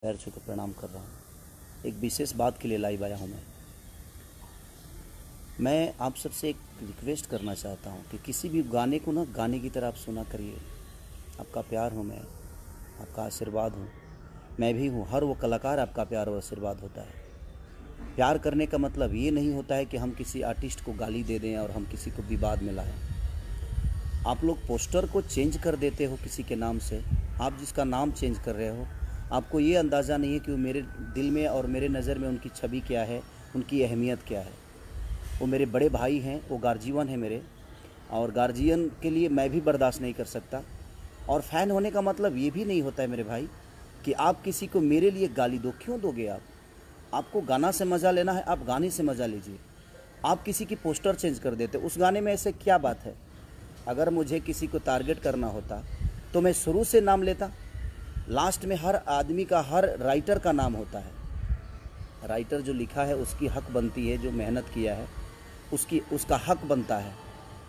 पैर छू कर प्रणाम कर रहा हूँ। एक विशेष बात के लिए लाइव आया हूँ। मैं आप सबसे एक रिक्वेस्ट करना चाहता हूँ कि किसी भी गाने को ना गाने की तरह आप सुना करिए। आपका प्यार हूँ मैं, आपका आशीर्वाद हूँ, मैं भी हूँ। हर वो कलाकार आपका प्यार और आशीर्वाद होता है। प्यार करने का मतलब ये नहीं होता है कि हम किसी आर्टिस्ट को गाली दे दें और हम किसी को विवाद में लाएं। आप लोग पोस्टर को चेंज कर देते हो किसी के नाम से। आप जिसका नाम चेंज कर रहे हो, आपको ये अंदाज़ा नहीं है कि वो मेरे दिल में और मेरे नज़र में उनकी छवि क्या है, उनकी अहमियत क्या है। वो मेरे बड़े भाई हैं, वो गार्जियन है मेरे, और गार्जियन के लिए मैं भी बर्दाश्त नहीं कर सकता। और फ़ैन होने का मतलब ये भी नहीं होता है मेरे भाई कि आप किसी को मेरे लिए गाली दो। क्यों दोगे आप? आपको गाना से मज़ा लेना है, आप गाने से मज़ा लीजिए। आप किसी की पोस्टर चेंज कर देते, उस गाने में ऐसे क्या बात है? अगर मुझे किसी को टारगेट करना होता तो मैं शुरू से नाम लेता। लास्ट में हर आदमी का, हर राइटर का नाम होता है। राइटर जो लिखा है उसकी हक बनती है, जो मेहनत किया है उसका हक बनता है।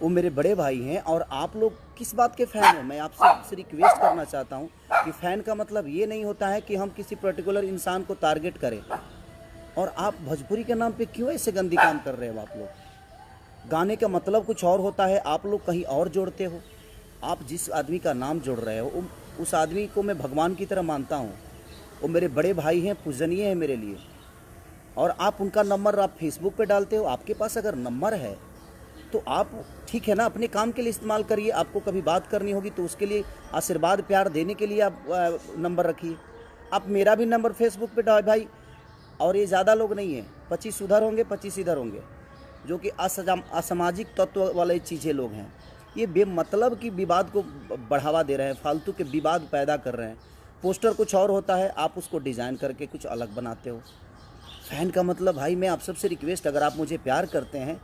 वो मेरे बड़े भाई हैं। और आप लोग किस बात के फ़ैन हो? मैं आपसे रिक्वेस्ट करना चाहता हूँ कि फ़ैन का मतलब ये नहीं होता है कि हम किसी पर्टिकुलर इंसान को टारगेट करें। और आप भोजपुरी के नाम पे क्यों ऐसे गंदी काम कर रहे हो? आप लोग गाने का मतलब कुछ और होता है, आप लोग कहीं और जोड़ते हो। आप जिस आदमी का नाम जोड़ रहे हो उस आदमी को मैं भगवान की तरह मानता हूँ। वो मेरे बड़े भाई हैं, पूजनीय हैं मेरे लिए। और आप उनका नंबर आप फेसबुक पे डालते हो। आपके पास अगर नंबर है तो आप ठीक है ना, अपने काम के लिए इस्तेमाल करिए। आपको कभी बात करनी होगी तो उसके लिए आशीर्वाद प्यार देने के लिए आप नंबर रखिए। आप मेरा भी नंबर फेसबुक पे डाल भाई। और ये ज़्यादा लोग नहीं हैं, 25 उधर होंगे, 25 इधर होंगे, जो कि असामाजिक तत्व वाले चीज़ें लोग हैं। ये बेमतलब की विवाद को बढ़ावा दे रहे हैं, फालतू के विवाद पैदा कर रहे हैं। पोस्टर कुछ और होता है, आप उसको डिज़ाइन करके कुछ अलग बनाते हो। फ़ैन का मतलब भाई, मैं आप सबसे रिक्वेस्ट, अगर आप मुझे प्यार करते हैं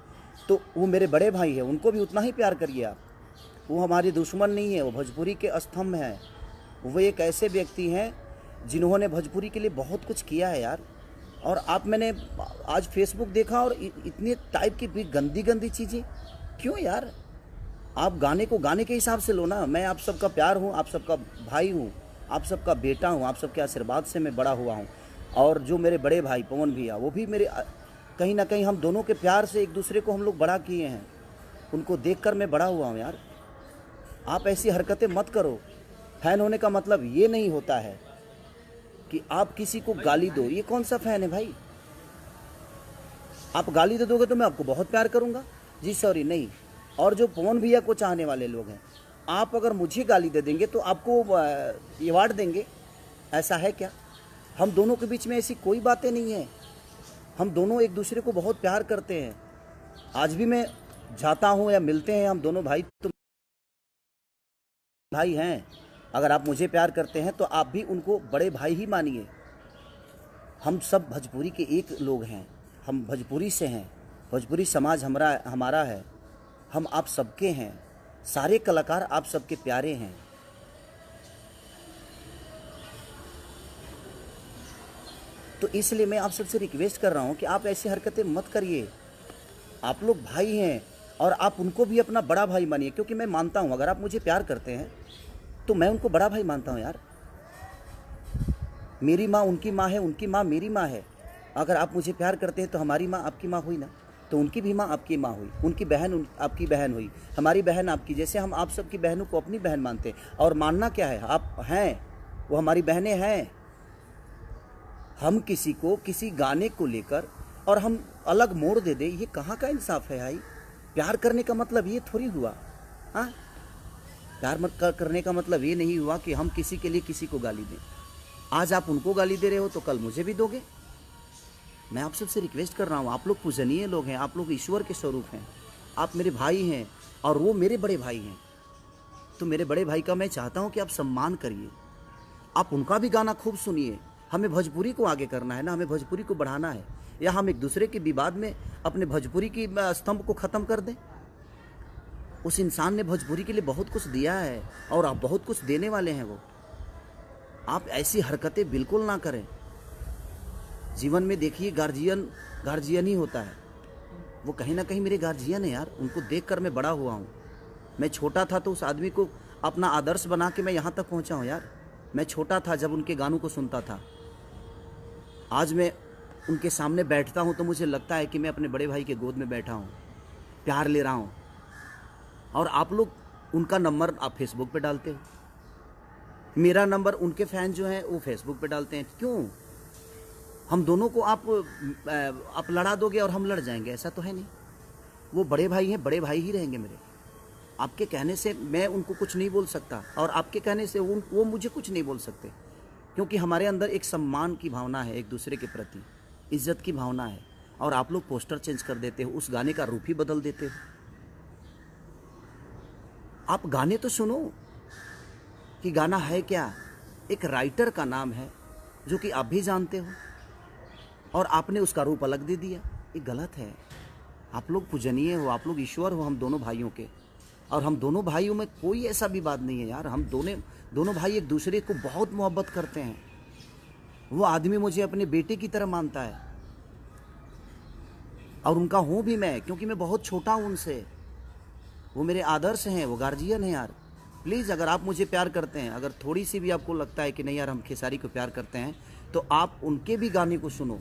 तो वो मेरे बड़े भाई हैं, उनको भी उतना ही प्यार करिए आप। वो हमारे दुश्मन नहीं है, वो भोजपुरी के स्तंभ हैं। वो एक ऐसे व्यक्ति हैं जिन्होंने भोजपुरी के लिए बहुत कुछ किया है यार। और आप, मैंने आज फेसबुक देखा और इतने टाइप की भी गंदी गंदी चीज़ें क्यों यार? आप गाने को गाने के हिसाब से लो ना। मैं आप सबका प्यार हूँ, आप सबका भाई हूँ, आप सबका बेटा हूँ, आप सबके आशीर्वाद से मैं बड़ा हुआ हूँ। और जो मेरे बड़े भाई पवन भैया, वो भी मेरे, कहीं ना कहीं हम दोनों के प्यार से एक दूसरे को हम लोग बड़ा किए हैं। उनको देखकर मैं बड़ा हुआ हूँ यार। आप ऐसी हरकतें मत करो। फ़ैन होने का मतलब ये नहीं होता है कि आप किसी को गाली दो। ये कौन सा फ़ैन है भाई? आप गाली दे दोगे तो मैं आपको बहुत प्यार करूँगा जी, सॉरी नहीं। और जो पवन भैया को चाहने वाले लोग हैं, आप अगर मुझे गाली दे देंगे तो आपको अवार्ड देंगे। ऐसा है क्या? हम दोनों के बीच में ऐसी कोई बातें नहीं है। हम दोनों एक दूसरे को बहुत प्यार करते हैं। आज भी मैं जाता हूँ या मिलते हैं, हम दोनों भाई तो भाई हैं। अगर आप मुझे प्यार करते हैं तो आप भी उनको बड़े भाई ही मानिए। हम सब भोजपुरी के एक लोग हैं, हम भोजपुरी से हैं। भोजपुरी समाज हमारा है, हम आप सबके हैं। सारे कलाकार आप सबके प्यारे हैं। तो इसलिए मैं आप सबसे रिक्वेस्ट कर रहा हूँ कि आप ऐसी हरकतें मत करिए। आप लोग भाई हैं और आप उनको भी अपना बड़ा भाई मानिए। क्योंकि मैं मानता हूँ, अगर आप मुझे प्यार करते हैं तो मैं उनको बड़ा भाई मानता हूँ यार। मेरी माँ उनकी माँ है, उनकी माँ मेरी माँ है। अगर आप मुझे प्यार करते हैं तो हमारी माँ आपकी माँ हुई ना, तो उनकी भी माँ आपकी माँ हुई, उनकी बहन आपकी बहन हुई, हमारी बहन आपकी। जैसे हम आप सबकी बहनों को अपनी बहन मानते हैं। और मानना क्या है, आप हैं, वो हमारी बहनें हैं। हम किसी को किसी गाने को लेकर और हम अलग मोड़ दे दे, ये कहाँ का इंसाफ है भाई? प्यार करने का मतलब ये थोड़ी हुआ। हाँ, करने का मतलब ये नहीं हुआ कि हम किसी के लिए किसी को गाली दें। आज आप उनको गाली दे रहे हो तो कल मुझे भी दोगे। मैं आप सबसे रिक्वेस्ट कर रहा हूँ, आप लोग पूजनीय लोग हैं, आप लोग ईश्वर के स्वरूप हैं, आप मेरे भाई हैं और वो मेरे बड़े भाई हैं। तो मेरे बड़े भाई का मैं चाहता हूँ कि आप सम्मान करिए, आप उनका भी गाना खूब सुनिए। हमें भोजपुरी को आगे करना है ना, हमें भोजपुरी को बढ़ाना है। या हम एक दूसरे के विवाद में अपने भोजपुरी की स्तंभ को ख़त्म कर दें? उस इंसान ने भोजपुरी के लिए बहुत कुछ दिया है और आप बहुत कुछ देने वाले हैं। वो, आप ऐसी हरकतें बिल्कुल ना करें। जीवन में देखिए, गार्जियन ही होता है। वो कहीं ना कहीं मेरे गार्जियन है यार। उनको देखकर मैं बड़ा हुआ हूँ। मैं छोटा था तो उस आदमी को अपना आदर्श बना के मैं यहाँ तक पहुँचा हूँ यार। मैं छोटा था जब उनके गानों को सुनता था। आज मैं उनके सामने बैठता हूँ तो मुझे लगता है कि मैं अपने बड़े भाई के गोद में बैठा हूँ, प्यार ले रहा हूँ। और आप लोग उनका नंबर आप फेसबुक पे डालते हो, मेरा नंबर उनके फैन जो हैं वो फेसबुक पे डालते हैं। क्यों? हम दोनों को आप लड़ा दोगे और हम लड़ जाएंगे? ऐसा तो है नहीं। वो बड़े भाई हैं, बड़े भाई ही रहेंगे मेरे। आपके कहने से मैं उनको कुछ नहीं बोल सकता और आपके कहने से वो मुझे कुछ नहीं बोल सकते, क्योंकि हमारे अंदर एक सम्मान की भावना है, एक दूसरे के प्रति इज्जत की भावना है। और आप लोग पोस्टर चेंज कर देते हो, उस गाने का रूप ही बदल देते हो। आप गाने तो सुनो कि गाना है क्या। एक राइटर का नाम है जो कि आप भी जानते हो, और आपने उसका रूप अलग दे दिया। ये गलत है। आप लोग पूजनीय हो, आप लोग ईश्वर हो हम दोनों भाइयों के, और हम दोनों भाइयों में कोई ऐसा भी बात नहीं है यार। हम दोनों भाई एक दूसरे को बहुत मोहब्बत करते हैं। वो आदमी मुझे अपने बेटे की तरह मानता है, और उनका हूँ भी मैं, क्योंकि मैं बहुत छोटा हूँ उनसे। वो मेरे आदर्श हैं, वो गार्जियन हैं यार। प्लीज़, अगर आप मुझे प्यार करते हैं, अगर थोड़ी सी भी आपको लगता है कि नहीं यार हम खेसारी को प्यार करते हैं, तो आप उनके भी गाने को सुनो,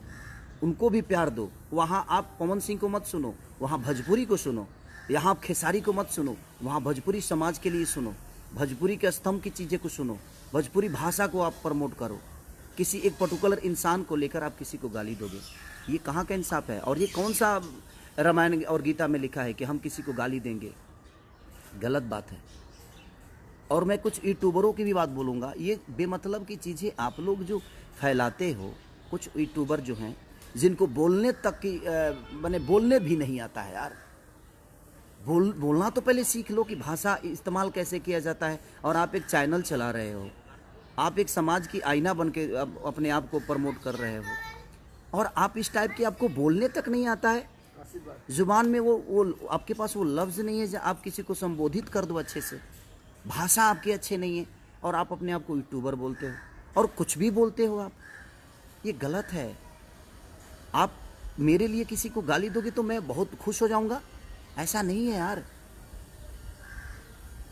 उनको भी प्यार दो। वहाँ आप पवन सिंह को मत सुनो, वहाँ भोजपुरी को सुनो। यहाँ आप खेसारी को मत सुनो, वहाँ भोजपुरी समाज के लिए सुनो, भोजपुरी के स्तंभ की चीज़ें को सुनो, भोजपुरी भाषा को आप प्रमोट करो। किसी एक पर्टिकुलर इंसान को लेकर आप किसी को गाली दोगे, ये कहाँ का इंसाफ है? और ये कौन सा रामायण और गीता में लिखा है कि हम किसी को गाली देंगे? गलत बात है। और मैं कुछ यूट्यूबरों की भी बात बोलूँगा। ये बेमतलब की चीज़ें आप लोग जो फैलाते हो, कुछ यूट्यूबर जो हैं जिनको बोलने तक की मैंने बोलने भी नहीं आता है यार। बोलना तो पहले सीख लो कि भाषा इस्तेमाल कैसे किया जाता है। और आप एक चैनल चला रहे हो, आप एक समाज की आईना बन के अपने आप को प्रमोट कर रहे हो, और आप इस टाइप की आपको बोलने तक नहीं आता है। जुबान में वो आपके पास वो लफ्ज़ नहीं है जो आप किसी को संबोधित कर दो अच्छे से। भाषा आपकी अच्छे नहीं है, और आप अपने आप को यूट्यूबर बोलते हो और कुछ भी बोलते हो आप। ये गलत है। आप मेरे लिए किसी को गाली दोगे तो मैं बहुत खुश हो जाऊंगा? ऐसा नहीं है यार।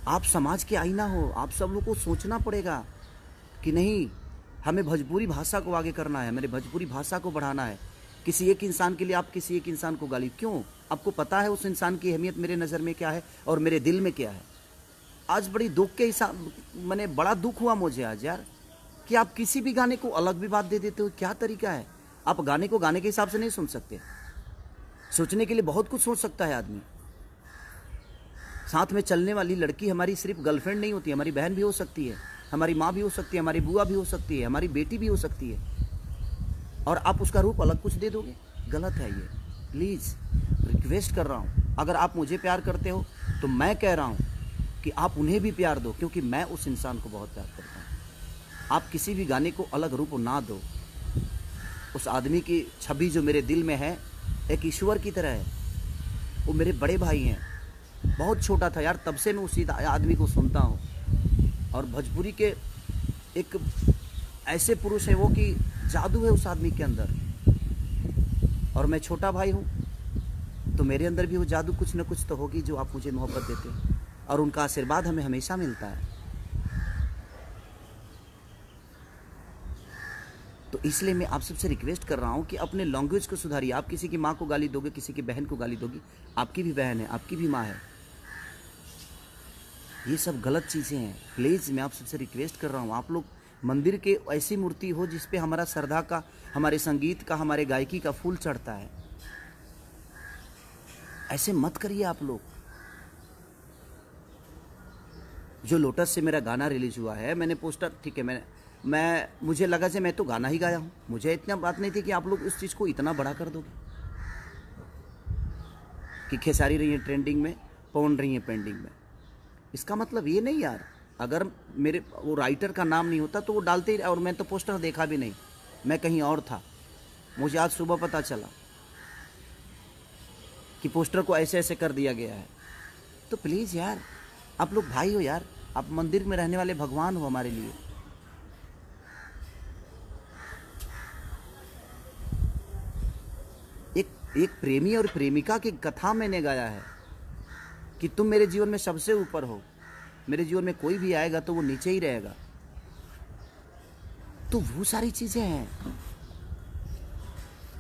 आप समाज के आईना हो, आप सब लोग को सोचना पड़ेगा कि नहीं, हमें भोजपुरी भाषा को आगे करना है, मेरे भोजपुरी भाषा को बढ़ाना है। किसी एक इंसान के लिए आप किसी एक इंसान को गाली क्यों? आपको पता है उस इंसान की अहमियत मेरे नज़र में क्या है और मेरे दिल में क्या है। आज बड़ी दुख के हिसाब मैंने बड़ा दुख हुआ मुझे आज यार, कि आप किसी भी गाने को अलग भी बात दे देते हो। क्या तरीका है? आप गाने को गाने के हिसाब से नहीं सुन सकते। सोचने के लिए बहुत कुछ सोच सकता है आदमी। साथ में चलने वाली लड़की हमारी सिर्फ गर्लफ्रेंड नहीं होती, हमारी बहन भी हो सकती है, हमारी माँ भी हो सकती है, हमारी बुआ भी हो सकती है, हमारी बेटी भी हो सकती है, और आप उसका रूप अलग कुछ दे दोगे। गलत है ये। प्लीज़ रिक्वेस्ट कर रहा हूँ, अगर आप मुझे प्यार करते हो तो मैं कह रहा हूँ कि आप उन्हें भी प्यार दो, क्योंकि मैं उस इंसान को बहुत प्यार करता हूँ। आप किसी भी गाने को अलग रूप ना दो। उस आदमी की छवि जो मेरे दिल में है एक ईश्वर की तरह है। वो मेरे बड़े भाई हैं। बहुत छोटा था यार, तब से मैं उसी आदमी को सुनता हूँ। और भोजपुरी के एक ऐसे पुरुष है वो कि जादू है उस आदमी के अंदर, और मैं छोटा भाई हूँ तो मेरे अंदर भी वो जादू कुछ न कुछ तो होगी जो आप मुझे मोहब्बत देते हैं, और उनका आशीर्वाद हमें हमेशा मिलता है। तो इसलिए मैं आप सबसे रिक्वेस्ट कर रहा हूँ कि अपने लैंग्वेज को सुधारिए। आप किसी की माँ को गाली दोगे, किसी की बहन को गाली दोगे, आपकी भी बहन है, आपकी भी माँ है। ये सब गलत चीज़ें हैं। प्लीज़ मैं आप सबसे रिक्वेस्ट कर रहा हूँ, आप लोग मंदिर के ऐसी मूर्ति हो जिस पे हमारा श्रद्धा का, हमारे संगीत का, हमारे गायकी का फूल चढ़ता है। ऐसे मत करिए आप लोग। जो लोटस से मेरा गाना रिलीज हुआ है, मैंने पोस्टर, ठीक है, मुझे लगा कि मैं तो गाना ही गाया हूँ, मुझे इतना बात नहीं थी कि आप लोग इस चीज़ को इतना बड़ा कर दोगे कि खेसारी रही है ट्रेंडिंग में, पवन रही है पेंडिंग में। इसका मतलब ये नहीं यार, अगर मेरे वो राइटर का नाम नहीं होता तो वो डालते ही, और मैं तो पोस्टर देखा भी नहीं, मैं कहीं और था। मुझे आज सुबह पता चला कि पोस्टर को ऐसे ऐसे कर दिया गया है। तो प्लीज़ यार, आप लोग भाई हो यार, आप मंदिर में रहने वाले भगवान हो हमारे लिए। एक प्रेमी और प्रेमिका की कथा मैंने गाया है कि तुम मेरे जीवन में सबसे ऊपर हो, मेरे जीवन में कोई भी आएगा तो वो नीचे ही रहेगा। तो वो सारी चीज़ें हैं।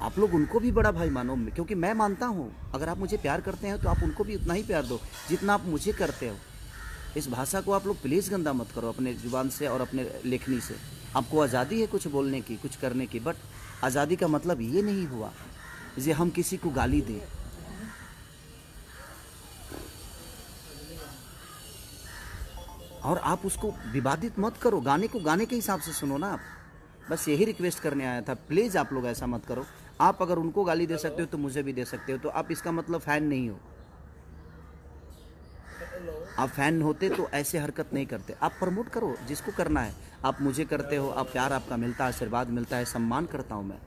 आप लोग उनको भी बड़ा भाई मानो, क्योंकि मैं मानता हूँ अगर आप मुझे प्यार करते हैं तो आप उनको भी उतना ही प्यार दो जितना आप मुझे करते हो। इस भाषा को आप लोग प्लीज़ गंदा मत करो अपने जुबान से और अपने लेखनी से। आपको आज़ादी है कुछ बोलने की, कुछ करने की, बट आज़ादी का मतलब ये नहीं हुआ जे हम किसी को गाली दें। और आप उसको विवादित मत करो, गाने को गाने के हिसाब से सुनो ना आप। बस यही रिक्वेस्ट करने आया था, प्लीज़ आप लोग ऐसा मत करो। आप अगर उनको गाली दे सकते हो तो मुझे भी दे सकते हो, तो आप इसका मतलब फ़ैन नहीं हो। आप फ़ैन होते तो ऐसे हरकत नहीं करते। आप प्रमोट करो जिसको करना है, आप मुझे करते हो, आप प्यार आपका मिलता है, आशीर्वाद मिलता है, सम्मान करता हूँ मैं।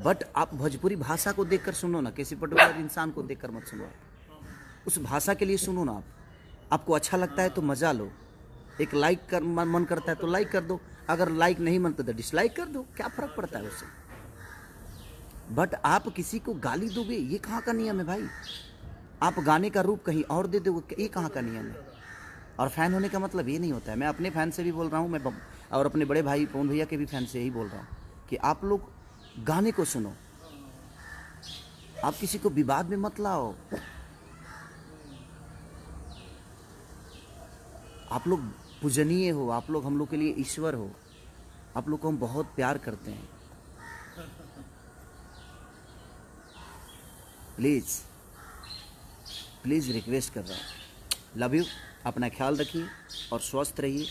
बट आप भोजपुरी भाषा को देखकर सुनो ना, किसी पर्टिकुलर इंसान को देखकर मत सुनो। उस भाषा के लिए सुनो ना आप। आपको अच्छा लगता है तो मज़ा लो, एक लाइक कर मन करता है तो लाइक कर दो, अगर लाइक नहीं मनता तो डिसलाइक कर दो, क्या फ़र्क पड़ता है उससे। बट आप किसी को गाली दोगे, ये कहाँ का नियम है भाई। आप गाने का रूप कहीं और दे दोगे, ये कहाँ का नियम है। और फ़ैन होने का मतलब ये नहीं होता है। मैं अपने फ़ैन से भी बोल रहा हूँ, मैं और अपने बड़े भाई पवन भैया के भी फ़ैन से यही बोल रहा हूँ कि आप लोग गाने को सुनो, आप किसी को विवाद में मत लाओ। आप लोग पूजनीय हो, आप लोग हम लोग के लिए ईश्वर हो, आप लोग को हम बहुत प्यार करते हैं। प्लीज़ प्लीज़ रिक्वेस्ट कर रहा हूँ, लव यू। अपना ख्याल रखिए और स्वस्थ रहिए।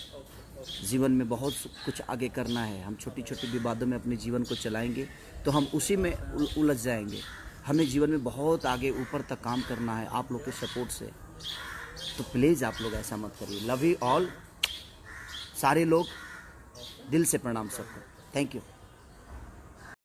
जीवन में बहुत कुछ आगे करना है। हम छोटी छोटी विवादों में अपने जीवन को चलाएंगे तो हम उसी में उलझ जाएंगे। हमें जीवन में बहुत आगे ऊपर तक काम करना है आप लोग के सपोर्ट से। तो प्लीज़ आप लोग ऐसा मत करिए। लव यू ऑल, सारे लोग, दिल से प्रणाम सबको। Thank you.